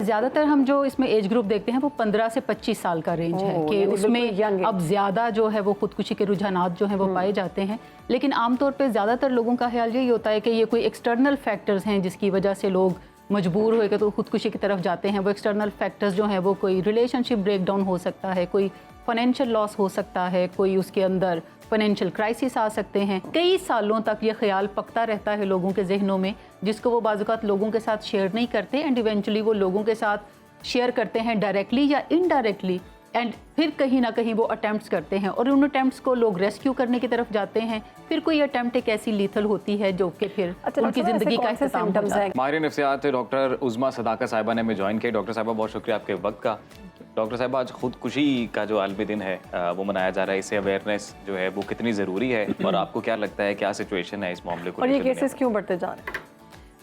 ज़्यादातर हम जो इसमें एज ग्रुप देखते हैं वो 15 से 25 साल का रेंज है कि उसमें अब ज़्यादा जो है वो खुदकुशी के रुझानात जो हैं वो पाए जाते हैं। लेकिन आमतौर पे ज़्यादातर लोगों का ख्याल यही होता है कि ये कोई एक्सटर्नल फैक्टर्स हैं जिसकी वजह से लोग मजबूर होकर तो खुदकुशी की तरफ जाते हैं। वो एक्सटर्नल फैक्टर्स जो हैं वो कोई रिलेशनशिप ब्रेकडाउन हो सकता है, कोई फाइनेंशियल लॉस हो सकता है, कोई उसके अंदर फाइनेंशियल क्राइसिस आ सकते हैं। कई सालों तक ये ख्याल पकता रहता है लोगों के जहनों में, जिसको वो बाज़-औक़ात लोगों के साथ शेयर नहीं करते एंड इवेंचुअली वो लोगों के साथ शेयर करते हैं डायरेक्टली या इनडायरेक्टली, एंड फिर कहीं ना कहीं वो अटैम्प्ट्स करते हैं और उन अटैम्प्ट्स को लोग रेस्क्यू करने की तरफ जाते हैं। फिर कोई अटैम्प्ट एक ऐसी लीथल होती है जो कि फिर उनकी ज़िंदगी का इख्तिताम हो जाता है। माहिर नफ्सियात डॉक्टर उज़मा सदाकत साहिबा ने हमें ज्वाइन किया। डॉक्टर साहिबा बहुत शुक्रिया आपके वक्त का। डॉक्टर साहब, आज खुदकुशी का जो आलमी दिन है वो मनाया जा रहा है, इससे अवेयरनेस जो है वो कितनी ज़रूरी है और आपको क्या लगता है क्या सिचुएशन है इस मामले को, और ये केसेस क्यों बढ़ते जा रहे हैं?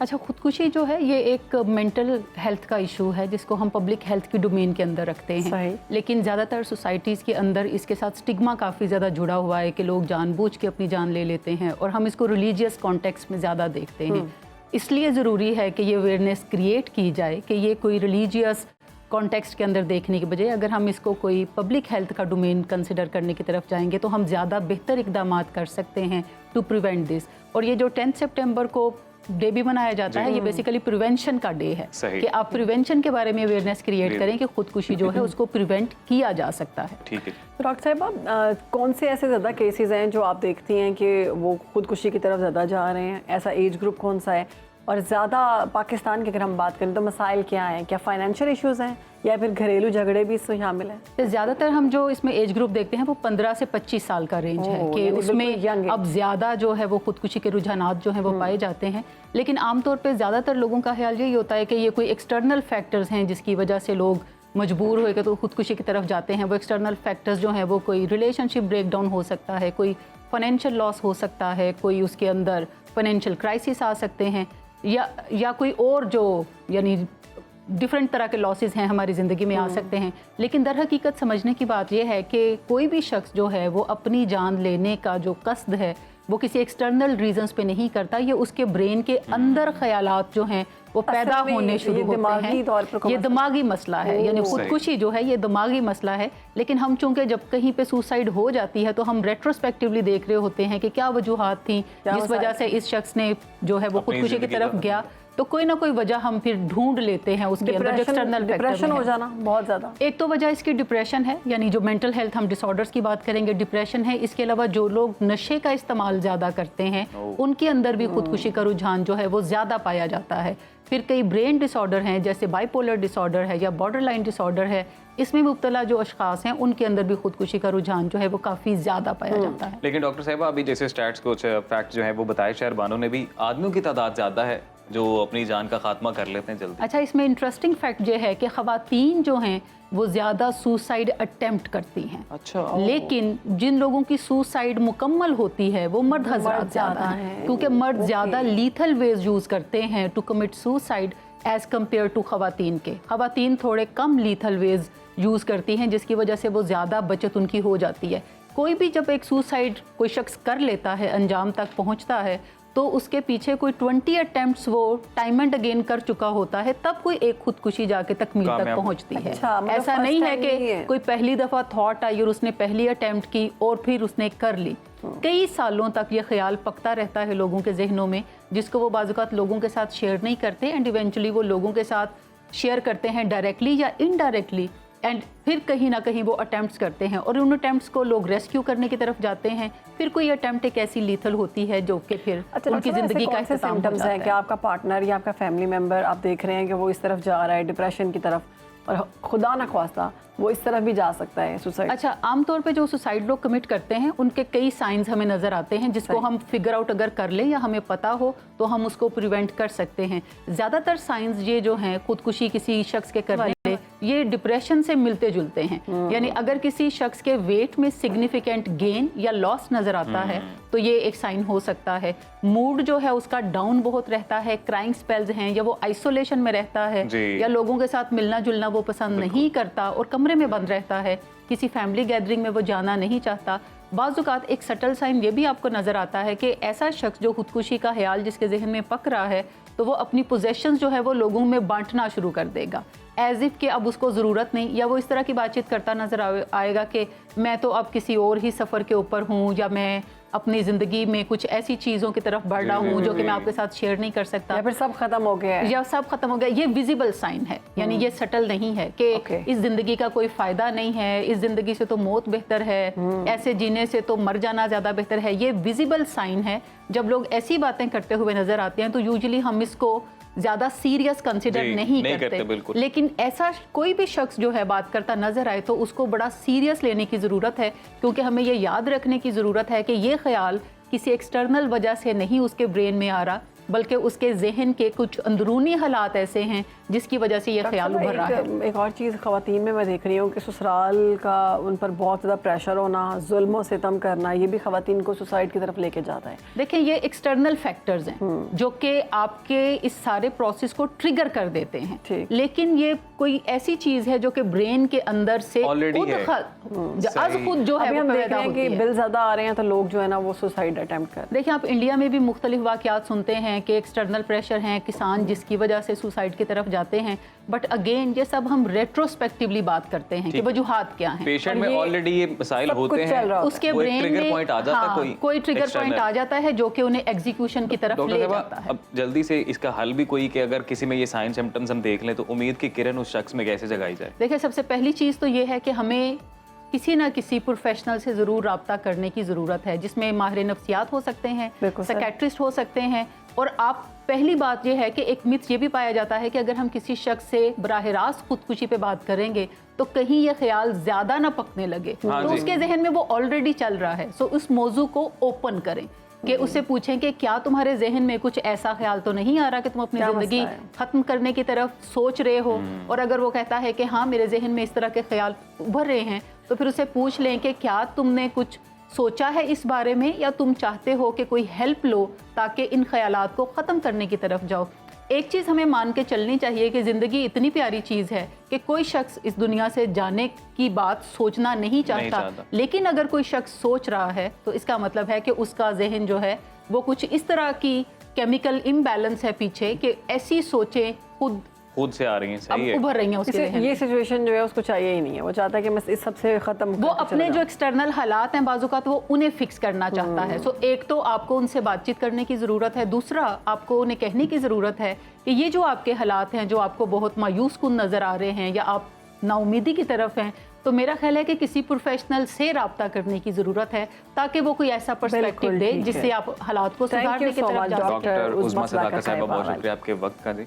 अच्छा, खुदकुशी जो है ये एक मेंटल हेल्थ का इशू है जिसको हम पब्लिक हेल्थ की डोमेन के अंदर रखते हैं, लेकिन ज़्यादातर सोसाइटीज़ के अंदर इसके साथ स्टिग्मा काफ़ी ज़्यादा जुड़ा हुआ है कि लोग जानबूझ के अपनी जान ले लेते हैं और हम इसको रिलीजियस कॉन्टेक्स्ट में ज़्यादा देखते हैं। इसलिए ज़रूरी है कि ये अवेयरनेस क्रिएट की जाए कि ये कोई रिलीजियस कॉन्टेक्स्ट के अंदर देखने के बजाय अगर हम इसको कोई पब्लिक हेल्थ का डोमेन कंसिडर करने की तरफ जाएंगे तो हम ज़्यादा बेहतर इकदाम कर सकते हैं टू प्रिवेंट दिस। और ये जो 10 सितंबर को डे भी मनाया जाता है, ये बेसिकली प्रिवेंशन का डे है कि आप प्रिवेंशन के बारे में अवेयरनेस क्रिएट करें कि खुदकुशी जो है उसको प्रिवेंट किया जा सकता है। ठीक है डॉक्टर साहब, कौन से ऐसे ज़्यादा केसेस हैं जो आप देखती हैं कि वो खुदकुशी की तरफ ज़्यादा जा रहे हैं? ऐसा एज ग्रुप कौन सा है? और ज़्यादा पाकिस्तान की अगर हम बात करें तो मसाइल क्या हैं? क्या फाइनेंशियल इश्यूज़ हैं या फिर घरेलू झगड़े भी इसमें शामिल हैं? तो ज़्यादातर हम जो इसमें एज ग्रुप देखते हैं वो 15 से 25 साल का रेंज है कि उसमें अब ज़्यादा जो है वो खुदकुशी के रुझानात जो हैं वो पाए जाते हैं। लेकिन आमतौर पे ज़्यादातर लोगों का ख्याल यही होता है कि ये कोई एक्सटर्नल फैक्टर्स हैं जिसकी वजह से लोग मजबूर होकर तो खुदकुशी की तरफ जाते हैं। वो एक्सटर्नल फैक्टर्स जो हैं वो कोई रिलेशनशिप ब्रेकडाउन हो सकता है, कोई फाइनेंशियल लॉस हो सकता है, कोई उसके अंदर फाइनेंशियल क्राइसिस आ सकते हैं या कोई और जो यानी डिफरेंट तरह के लॉसेस हैं हमारी ज़िंदगी में आ सकते हैं। लेकिन दर हकीकत समझने की बात यह है कि कोई भी शख्स जो है वो अपनी जान लेने का जो कस्द है वो किसी एक्सटर्नल रीजंस पे नहीं करता, ये उसके ब्रेन के अंदर ख्यालात जो हैं वो पैदा होने शुरू होते हैं। ये दिमागी मसला है, यानी खुदकुशी जो है ये दिमागी मसला है। लेकिन हम चूंकि जब कहीं पे सुसाइड हो जाती है तो हम रेट्रोस्पेक्टिवली देख रहे होते हैं कि क्या वजूहात थी जिस वजह से इस शख्स ने जो है वो खुदकुशी की तरफ गया, तो कोई ना कोई वजह हम फिर ढूंढ लेते हैं उसके अंदर एक्सटर्नल डिप्रेशन हो जाना बहुत ज़्यादा। एक तो वजह इसकी डिप्रेशन है, यानी जो मेंटल हेल्थ हम डिसऑर्डर्स की बात करेंगे डिप्रेशन है। इसके अलावा जो लोग नशे का इस्तेमाल ज़्यादा करते हैं उनके अंदर भी खुदकुशी का रुझान जो है वो ज़्यादा पाया जाता है। फिर कई ब्रेन डिसऑर्डर हैं जैसे बाइपोलर डिसऑर्डर है या बॉर्डरलाइन डिसऑर्डर है, इसमें मुब्तला जो अशखास हैं उनके अंदर भी खुदकुशी का रुझान जो है वो काफ़ी ज़्यादा पाया जाता है। लेकिन डॉक्टर साहब, अभी जैसे स्टैट्स कुछ फैक्ट जो है वो बताए, शहरबानों ने भी आदमियों की तादाद ज़्यादा है जो अपनी जान का खात्मा कर लेते हैं जल्दी। अच्छा, इसमें इंटरेस्टिंग फैक्ट ये है कि ख़वातीन जो हैं वो ज़्यादा सुसाइड अटेम्प्ट करती हैं। अच्छा। लेकिन जिन लोगों की सुसाइड मुकम्मल होती है वो मर्द हज़रात ज़्यादा हैं, क्योंकि मर्द ज़्यादा लीथल वेज यूज़ करते हैं to commit suicide as compare to ख़वातीन के। ख़वातीन थोड़े कम लीथल वेज यूज़ करती हैं जिसकी वजह से वो ज़्यादा बचत उनकी हो जाती है। कोई भी जब एक सुसाइड कोई शख्स कर लेता है, अंजाम तक पहुँचता है, तो उसके पीछे कोई 20 अटेम्प्ट्स वो टाइम एंड अगेन कर चुका होता है, तब कोई एक खुदकुशी जाके तकमील तक पहुंचती है। ऐसा नहीं है कि कोई पहली दफ़ा थॉट आई और उसने पहली अटेम्प्ट की और फिर उसने कर ली। कई सालों तक ये ख्याल पकता रहता है लोगों के जहनों में, जिसको वो बाज़-औक़ात लोगों के साथ शेयर नहीं करते एंड इवेंचुअली वो लोगों के साथ शेयर करते हैं डायरेक्टली या इनडायरेक्टली, एंड फिर कहीं ना कहीं वो अटैम्प्ट्स करते हैं और उन अटैम्प्ट्स को लोग रेस्क्यू करने की तरफ जाते हैं। फिर कोई अटैम्प्ट एक ऐसी लीथल होती है जो कि फिर उनकी ज़िंदगी का इख्तिताम हो जाता है। कि आपका पार्टनर या आपका फैमिली मेम्बर आप देख रहे हैं कि वो इस तरफ जा रहा है डिप्रेशन की तरफ, और खुदा न ख्वास्ता वो इस तरफ भी जा सकता है सुसाइड। अच्छा, आमतौर पे जो सुसाइड लोग कमिट करते हैं उनके कई साइंस हमें नज़र आते हैं जिसको हम फिगर आउट अगर कर लें या हमें पता हो तो हम उसको प्रिवेंट कर सकते हैं। ज़्यादातर साइंस ये जो हैं खुदकुशी किसी शख्स के करने से ये डिप्रेशन से मिलते जुलते हैं। यानी अगर किसी शख्स के वेट में सिग्निफिकेंट गेन या लॉस नज़र आता है तो ये एक साइन हो सकता है। मूड जो है उसका डाउन बहुत रहता है, क्राइंग स्पेल्स हैं, या वो आइसोलेशन में रहता है या लोगों के साथ मिलना जुलना वो पसंद नहीं करता और कमरे में बंद रहता है, किसी फैमिली गैदरिंग में वो जाना नहीं चाहता। बाज़-औक़ात एक सटल साइन ये भी आपको नज़र आता है कि ऐसा शख्स जो खुदकुशी का ख्याल जिसके जहन में पक रहा है, तो वो अपनी पोजेशंस जो है वो लोगों में बांटना शुरू कर देगा, एज़ इफ़ कि अब उसको ज़रूरत नहीं, या वो इस तरह की बातचीत करता नज़र आएगा कि मैं तो अब किसी और ही सफ़र के ऊपर हूँ, या मैं अपनी ज़िंदगी में कुछ ऐसी चीज़ों की तरफ बढ़ रहा हूँ जो कि मैं आपके साथ शेयर नहीं कर सकता, या फिर सब खत्म हो गया है, या सब खत्म हो गया। ये विजिबल साइन है, यानी ये सटल नहीं है कि इस ज़िंदगी का कोई फ़ायदा नहीं है, इस ज़िंदगी से तो मौत बेहतर है, ऐसे जीने से तो मर जाना ज़्यादा बेहतर है। ये विजिबल साइन है। जब लोग ऐसी बातें करते हुए नज़र आते हैं तो यूजुअली हम इसको ज़्यादा सीरियस कंसिडर नहीं करते, लेकिन ऐसा कोई भी शख्स जो है बात करता नज़र आए तो उसको बड़ा सीरियस लेने की ज़रूरत है, क्योंकि हमें ये याद रखने की ज़रूरत है कि ये ख्याल किसी एक्सटर्नल वजह से नहीं उसके ब्रेन में आ रहा, बल्कि उसके जहन के कुछ अंदरूनी हालात ऐसे हैं जिसकी वजह से ये ख्याल उभर रहा है। एक और चीज़ ख़वातीन में मैं देख रही हूँ कि ससुराल का उन पर बहुत ज़्यादा प्रेशर होना, जुल्म सितम करना, ये भी ख़वातीन को सुसाइड की तरफ लेके जाता है। देखें, ये एक्सटर्नल फैक्टर्स हैं जो कि आपके इस सारे प्रोसेस को ट्रिगर कर देते हैं, लेकिन ये कोई ऐसी चीज़ है जो कि ब्रेन के अंदर से खुद जो है हम देख रहे हैं कि बिल ज़्यादा आ रहे हैं तो लोग जो है ना वो सुसाइड अटेम्प्ट कर। देखिए, आप इंडिया में भी मुख्तलिफ वाक़यात सुनते हैं कि एक्सटर्नल प्रेशर हैं, किसान जिसकी वजह से सुसाइड की तरफ जाते हैं, बट अगेन ये सब हम रेट्रोस्पेक्टिवली बात करते हैं कि वजूहात क्या हैं। पेशेंट में ऑलरेडी ये मसाइल होते हैं, उसके ब्रेन में कोई ट्रिगर पॉइंट आ जाता है जो कि उन्हें एग्जीक्यूशन की तरफ ले जाता है। अब जल्दी से इसका हल भी कोई कि अगर किसी में ये साइन सिम्टम्स हम देख लें तो उम्मीद की किरण उस शख्स में कैसे जगाई जाए? देखिए, सबसे पहली चीज़ तो ये है कि हमें किसी ना किसी प्रोफेशनल से ज़रूर रब्ता करने की ज़रूरत है, जिसमें माहिर नफ्सियात हो सकते हैं, साइकियाट्रिस्ट हो सकते हैं। और आप पहली बात यह है कि एक मिथ ये भी पाया जाता है कि अगर हम किसी शख्स से बराह रास्त खुदकुशी पे बात करेंगे तो कहीं ये ख्याल ज़्यादा ना पकने लगे, तो उसके जहन में वो ऑलरेडी चल रहा है। सो उस मौजू को ओपन करें कि उससे पूछें कि क्या तुम्हारे जहन में कुछ ऐसा ख्याल तो नहीं आ रहा कि तुम अपनी ज़िंदगी ख़त्म करने की तरफ सोच रहे हो। और अगर वो कहता है कि हाँ, मेरे जहन में इस तरह के ख्याल उभर रहे हैं, तो फिर उसे पूछ लें कि क्या तुमने कुछ सोचा है इस बारे में, या तुम चाहते हो कि कोई हेल्प लो ताकि इन ख्यालात को ख़त्म करने की तरफ जाओ। एक चीज़ हमें मान के चलनी चाहिए कि ज़िंदगी इतनी प्यारी चीज़ है कि कोई शख्स इस दुनिया से जाने की बात सोचना नहीं चाहता, लेकिन अगर कोई शख्स सोच रहा है तो इसका मतलब है कि उसका जहन जो है वो कुछ इस तरह की केमिकल इम्बैलेंस है पीछे कि ऐसी सोचें खुद से आ रही हैं, सही है, उभर रही हैं उसके ये सिचुएशन जो है उसको चाहिए ही नहीं है। वो चाहता है कि मैं इस सबसे खत्म, वो अपने जो एक्सटर्नल हालात हैं बाजू का, तो वो उन्हें फिक्स करना चाहता है। सो एक तो आपको उनसे बातचीत करने की ज़रूरत है, दूसरा आपको उन्हें कहने की ज़रूरत है कि ये जो आपके हालात हैं जो आपको बहुत मायूस कुन नज़र आ रहे हैं या आप नाउमीदी की तरफ हैं, तो मेरा ख्याल है कि किसी प्रोफेशनल से रब्ता करने की ज़रूरत है ताकि वो कोई ऐसा पर्सपेक्टिव दे जिससे आप हालात को सुधारने की तरफ जा सकें। डॉक्टर उज़्मा सदाकत साहिबा, बहुत शुक्रिया आपके वक्त का जी।